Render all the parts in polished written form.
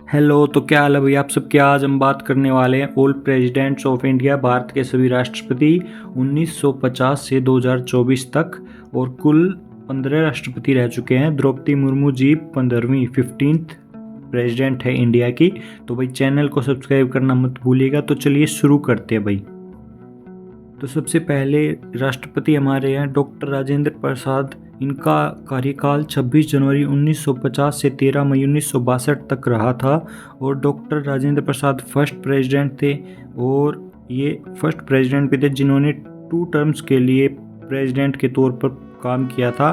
Hello, तो क्या हाल है भाई आप सब। क्या आज हम बात करने वाले हैं old presidents of India, Bharat के सभी राष्ट्रपति 1950 से 2024 तक। और कुल 15 राष्ट्रपति रह चुके हैं। द्रौपदी मुर्मू जी 15वीं 15th प्रेसिडेंट है इंडिया की। तो भाई चैनल को सब्सक्राइब करना मत भूलिएगा। तो चलिए शुरू करते हैं भाई। तो सबसे पहले राष्ट्रपति हमारे हैं डॉक्टर राजेंद्र प्रसाद। इनका कार्यकाल 26 जनवरी 1950 से 13 मई 1962 तक रहा था। और doctor Rajendra Prasad first president थे। और ये फर्स्ट प्रेसिडेंट भी थे जिन्होंने 2 टर्म्स के लिए प्रेसिडेंट के तौर पर काम किया था।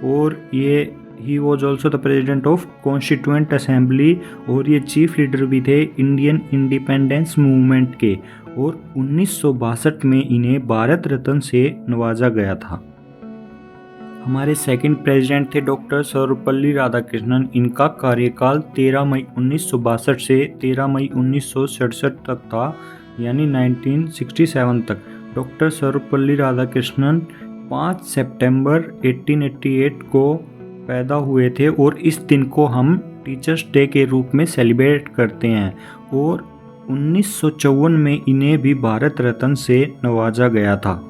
और ये he was also the president of constituent assembly. और ये चीफ लीडर भी थे इंडियन इंडिपेंडेंस मूवमेंट के। और 1962 में इन्हें भारत रत्न से नवाजा गया था। हमारे सेकंड प्रेसिडेंट थे डॉक्टर सर्वपल्ली राधाकृष्णन। इनका कार्यकाल 13 मई 1962 से 13 मई 1967 तक था, यानी 1967 तक। डॉक्टर सर्वपल्ली राधाकृष्णन 5 सितंबर 1888 को पैदा हुए थे। और इस दिन को हम टीचर्स डे के रूप में सेलिब्रेट करते हैं। और 1954 में इन्हें भी भारत रत्न से नवाजा गया था।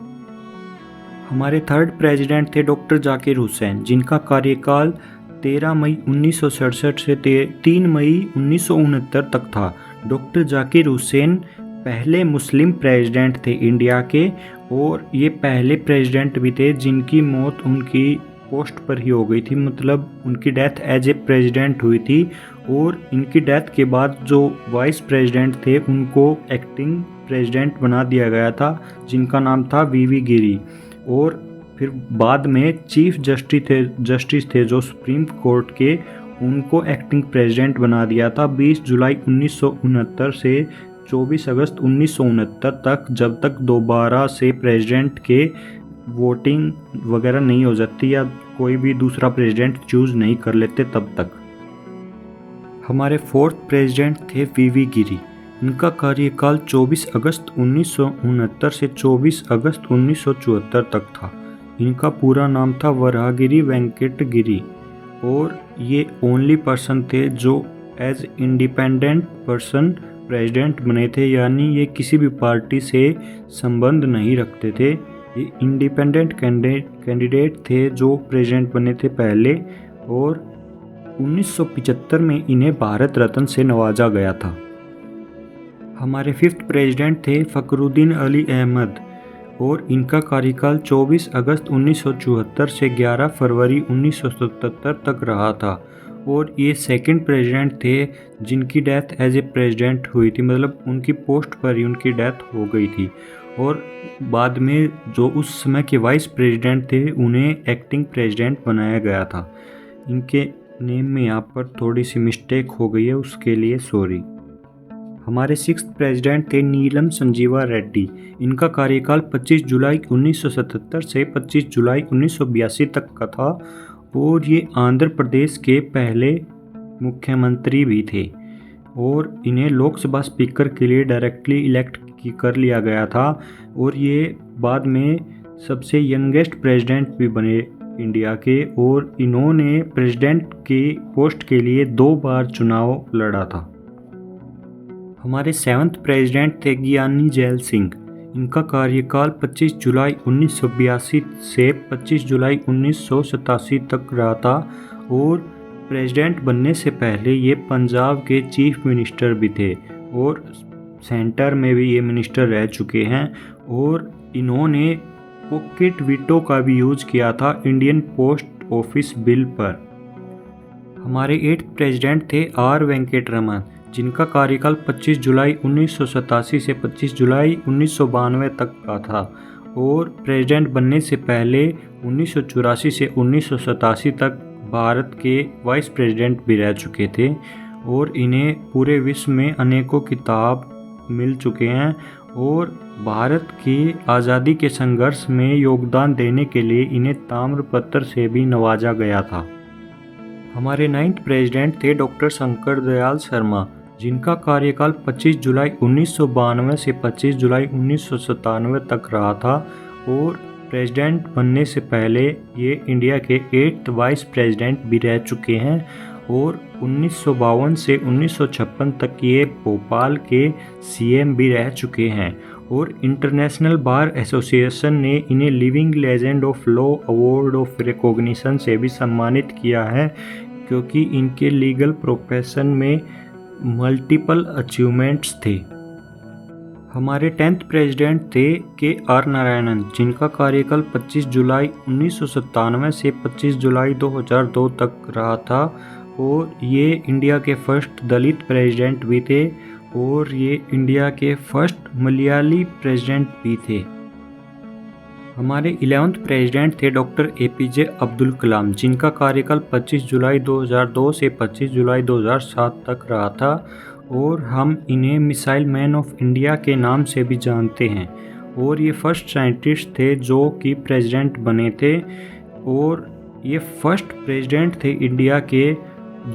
हमारे थर्ड प्रेसिडेंट थे डॉक्टर जाकिर हुसैन, जिनका कार्यकाल 13 मई 1967 से 3 मई 1969 तक था। डॉक्टर जाकिर हुसैन पहले मुस्लिम प्रेसिडेंट थे इंडिया के। और ये पहले प्रेसिडेंट भी थे जिनकी मौत उनकी पोस्ट पर ही हो गई थी, मतलब उनकी डेथ एज ए प्रेसिडेंट हुई थी। और इनकी डेथ के बाद जो वाइस प्रेसिडेंट थे उनको एक्टिंग प्रेसिडेंट बना दिया गया था, जिनका नाम था वीवी गिरी। और फिर बाद में चीफ जस्टिस थे जो सुप्रीम कोर्ट के, उनको एक्टिंग प्रेसिडेंट बना दिया था 20 जुलाई 1969 से 24 अगस्त 1969 तक, जब तक दोबारा से प्रेसिडेंट के वोटिंग वगैरह नहीं हो जाती या कोई भी दूसरा प्रेसिडेंट चूज नहीं कर लेते तब तक। हमारे फोर्थ प्रेसिडेंट थे वीवी गिरी। इनका कार्यकाल 24 अगस्त 1969 से 24 अगस्त 1974 तक था। इनका पूरा नाम था वराहगिरी वेंकट गिरी। और ये ओनली पर्सन थे जो एज इंडिपेंडेंट पर्सन प्रेसिडेंट बने थे, यानी ये किसी भी पार्टी से संबंध नहीं रखते थे। ये इंडिपेंडेंट कैंडिडेट थे जो प्रेसिडेंट बने थे पहले। और 1975 में इन्हें भारत रत्न से नवाजा गया था। हमारे फिफ्थ प्रेसिडेंट थे फखरुद्दीन अली अहमद। और इनका कार्यकाल 24 अगस्त 1974 से 11 फरवरी 1977 तक रहा था। और ये सेकंड प्रेसिडेंट थे जिनकी डेथ एज ए प्रेसिडेंट हुई थी, मतलब उनकी पोस्ट पर ही उनकी डेथ हो गई थी। और बाद में जो उस समय के वाइस प्रेसिडेंट थे उन्हें एक्टिंग प्रेसिडेंट बनाया गया था। इनके नेम में यहाँ पर थोड़ी सी मिस्टेक हो गई है, उसके लिए सॉरी। हमारे सिक्स्थ प्रेसिडेंट थे नीलम संजीवा रेड्डी। इनका कार्यकाल 25 जुलाई 1977 से 25 जुलाई 1982 तक का था। और ये आंध्र प्रदेश के पहले मुख्यमंत्री भी थे। और इन्हें लोकसभा स्पीकर के लिए डायरेक्टली इलेक्ट कर लिया गया था। और ये बाद में सबसे यंगेस्ट प्रेसिडेंट भी बने इंडिया के। और इन्होंने प्रेसिडेंट के पोस्ट के लिए 2 बार चुनाव लड़ा था। हमारे सेवन्थ प्रेसिडेंट थे ज्ञानी जैल सिंह। इनका कार्यकाल 25 जुलाई 1982 से 25 जुलाई 1987 तक रहा था। और प्रेसिडेंट बनने से पहले ये पंजाब के चीफ मिनिस्टर भी थे। और सेंटर में भी ये मिनिस्टर रह चुके हैं। और इन्होंने पॉकेट वीटो का भी यूज किया था इंडियन पोस्ट ऑफिस बिल पर। हमारे 8th प्रेसिडेंट थे आर वेंकटरमन, जिनका कार्यकाल 25 जुलाई 1987 से 25 जुलाई 1992 तक का था। और प्रेसिडेंट बनने से पहले 1984 से 1987 तक भारत के वाइस प्रेसिडेंट भी रह चुके थे। और इन्हें पूरे विश्व में अनेकों खिताब मिल चुके हैं। और भारत की आज़ादी के संघर्ष में योगदान देने के लिए इन्हें ताम्रपत्र से भी नवाजा गया था। हमारे 9th प्रेसिडेंट थे डॉक्टर शंकर दयाल शर्मा, जिनका कार्यकाल 25 जुलाई 1992 से 25 जुलाई 1997 तक रहा था। और प्रेसिडेंट बनने से पहले ये इंडिया के 8th वाइस प्रेसिडेंट भी रह चुके हैं। और 1952 से 1956 तक ये भोपाल के सीएम भी रह चुके हैं और इंटरनेशनल बार एसोसिएशन ने इन्हें living legend of law award of recognition से भी सम्मानित किया है, क्योंकि इनके लीगल प्रोफेशन में मल्टीपल अचीवमेंट्स थे। हमारे 10th प्रेसिडेंट थे के.आर. नारायणन, जिनका कार्यकाल 25 जुलाई 1997 से 25 जुलाई 2002 तक रहा था और ये इंडिया के फर्स्ट दलित प्रेसिडेंट भी थे और ये इंडिया के फर्स्ट मलयाली प्रेसिडेंट भी थे। हमारे 11th प्रेसिडेंट थे डॉक्टर एपीजे अब्दुल कलाम, जिनका कार्यकाल 25 जुलाई 2002 से 25 जुलाई 2007 तक रहा था और हम इन्हें मिसाइल मैन ऑफ इंडिया के नाम से भी जानते हैं और ये फर्स्ट साइंटिस्ट थे जो कि प्रेसिडेंट बने थे और ये फर्स्ट प्रेसिडेंट थे इंडिया के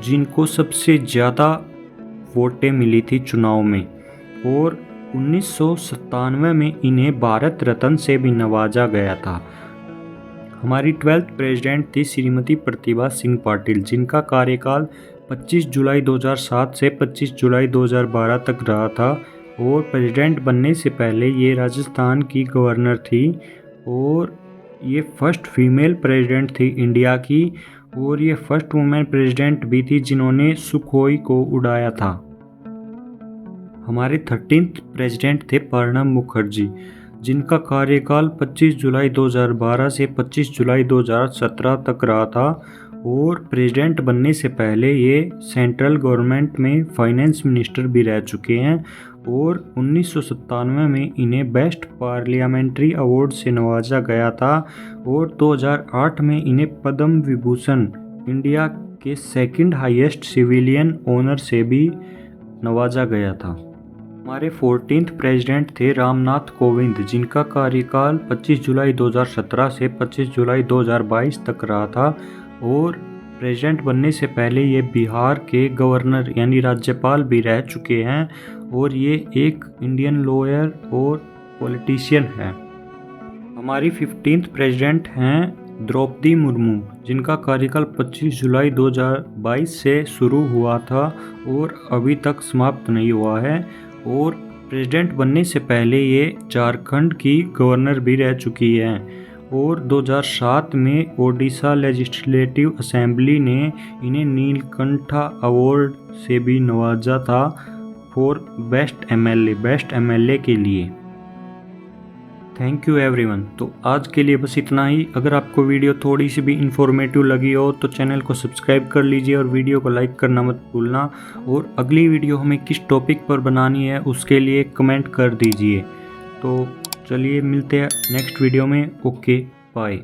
जिनको सबसे ज़्यादा वोटें मिली थी चुनाव में और 1997 में इन्हें भारत रत्न से भी नवाजा गया था। हमारी 12th प्रेसिडेंट थी श्रीमती प्रतिभा सिंह पाटिल, जिनका कार्यकाल 25 जुलाई 2007 से 25 जुलाई 2012 तक रहा था और प्रेसिडेंट बनने से पहले ये राजस्थान की गवर्नर थी और ये फर्स्ट फीमेल प्रेसिडेंट थी इंडिया की और ये फर्स्ट वुमेन प्रेसिडेंट भी थी जिन्होंने सुखोई को उड़ाया था। हमारे 13th प्रेसिडेंट थे प्रणब मुखर्जी, जिनका कार्यकाल 25 जुलाई 2012 से 25 जुलाई 2017 तक रहा था और प्रेसिडेंट बनने से पहले ये सेंट्रल गवर्नमेंट में फाइनेंस मिनिस्टर भी रह चुके हैं और 1997 में इन्हें बेस्ट पार्लियामेंट्री अवार्ड से नवाजा गया था और 2008 में इन्हें पद्म विभूषण इंडिया के सेकंड हाईएस्ट सिविलियन ऑनर से भी नवाजा गया था। हमारे 14th प्रेसिडेंट थे रामनाथ कोविंद, जिनका कार्यकाल 25 जुलाई 2017 से 25 जुलाई 2022 तक रहा था और प्रेसिडेंट बनने से पहले ये बिहार के गवर्नर यानी राज्यपाल भी रह चुके हैं और ये एक इंडियन लॉयर और पॉलिटिशियन है। हमारी 15th प्रेसिडेंट हैं द्रौपदी मुर्मू, जिनका कार्यकाल 25 जुलाई 2022 से शुरू हुआ था और अभी तक समाप्त नहीं हुआ है और प्रेसिडेंट बनने से पहले ये झारखंड की गवर्नर भी रह चुकी हैं और 2007 में ओडिशा लेजिस्लेटिव असेंबली ने इन्हें नीलकंठा अवार्ड से भी नवाजा था फॉर बेस्ट एमएलए के लिए। Thank you everyone. तो आज के लिए बस इतना ही। अगर आपको वीडियो थोड़ी सी भी इंफॉर्मेटिव लगी हो तो चैनल को सब्सक्राइब कर लीजिए और वीडियो को लाइक करना मत भूलना और अगली वीडियो हमें किस टॉपिक पर बनानी है उसके लिए कमेंट कर दीजिए। तो चलिए मिलते हैं नेक्स्ट वीडियो में। Okay bye.